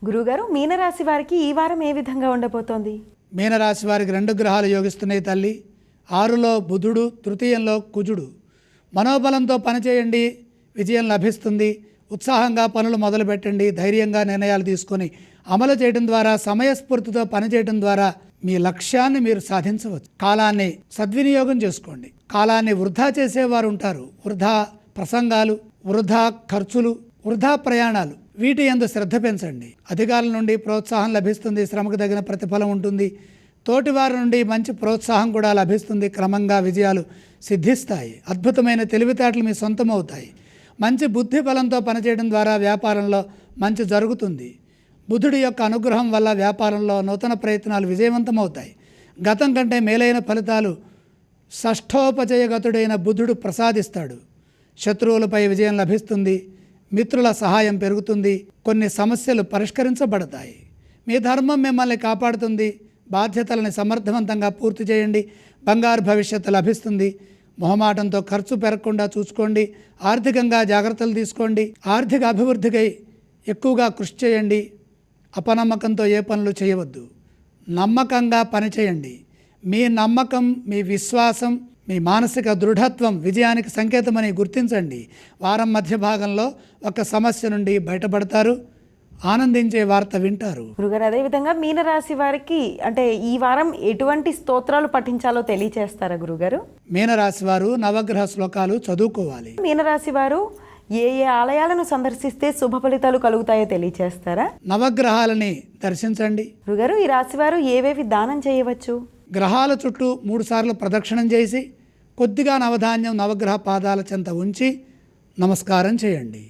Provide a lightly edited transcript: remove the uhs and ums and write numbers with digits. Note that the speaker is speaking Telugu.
గురుగారు, మీనరాశి వారికి ఈ వారం ఏ విధంగా ఉండబోతోంది? మీనరాశి వారికి 2 గ్రహాలు యోగిస్తున్నాయి తల్లి. 6లో బుధుడు, తృతీయంలో కుజుడు. మనోబలంతో పనిచేయండి, విజయం లభిస్తుంది. ఉత్సాహంగా పనులు మొదలుపెట్టండి. ధైర్యంగా నిర్ణయాలు తీసుకొని అమలు చేయడం ద్వారా, సమయస్ఫూర్తితో పనిచేయడం ద్వారా మీ లక్ష్యాన్ని మీరు సాధించవచ్చు. కాలాన్ని సద్వినియోగం చేసుకోండి. కాలాన్ని వృధా చేసేవారు ఉంటారు. వృధా ప్రసంగాలు, వృధా ఖర్చులు, వృధా ప్రయాణాలు, వీటి యందు శ్రద్ధ పెంచండి. అధికారుల నుండి ప్రోత్సాహం లభిస్తుంది. శ్రమకు తగిన ప్రతిఫలం ఉంటుంది. తోటివారి నుండి మంచి ప్రోత్సాహం కూడా లభిస్తుంది. క్రమంగా విజయాలు సిద్ధిస్తాయి. అద్భుతమైన తెలివితేటలు మీ సొంతమవుతాయి. మంచి బుద్ధి బలంతో పనిచేయడం ద్వారా వ్యాపారంలో మంచి జరుగుతుంది. బుధుడి యొక్క అనుగ్రహం వల్ల వ్యాపారంలో నూతన ప్రయత్నాలు విజయవంతమవుతాయి. గతం కంటే మేలైన ఫలితాలు షష్ఠోపజయగతుడైన బుధుడు ప్రసాదిస్తాడు. శత్రువులపై విజయం లభిస్తుంది. మిత్రుల సహాయం పెరుగుతుంది. కొన్ని సమస్యలు పరిష్కరించబడతాయి. మీ ధర్మం మిమ్మల్ని కాపాడుతుంది. బాధ్యతలను సమర్థవంతంగా పూర్తి చేయండి. బంగారు భవిష్యత్తు లభిస్తుంది. మొహమాటంతో ఖర్చు పెరగకుండా చూసుకోండి. ఆర్థికంగా జాగ్రత్తలు తీసుకోండి. ఆర్థిక అభివృద్ధికై ఎక్కువగా కృషి చేయండి. అపనమ్మకంతో ఏ పనులు చేయవద్దు. నమ్మకంగా పనిచేయండి. మీ నమ్మకం, మీ విశ్వాసం, మీ మానసిక దృఢత్వం విజయానికి సంకేతమని గుర్తించండి. వారం మధ్య భాగంలో ఒక సమస్య నుండి బయటపడతారు. ఆనందించే వార్త వింటారు. గురుగారు, అదేవిధంగా మీనరాశి వారికి అంటే ఈ వారం ఎటువంటి స్తోత్రాలు పఠించాలో తెలియచేస్తారా గురుగారు? మీనరాశి వారు నవగ్రహ శ్లోకాలు చదువుకోవాలి. మీనరాశి వారు ఏ ఏ ఆలయాలను సందర్శిస్తే శుభ ఫలితాలు కలుగుతాయో తెలియచేస్తారా? నవగ్రహాలని దర్శించండి. గురుగారు, ఈ రాశి వారు ఏవేవి దానం చేయవచ్చు? గ్రహాల చుట్టూ 3 సార్లు ప్రదక్షిణం చేసి కొద్దిగా నవధాన్యం నవగ్రహ పాదాల చెంత ఉంచి నమస్కారం చేయండి.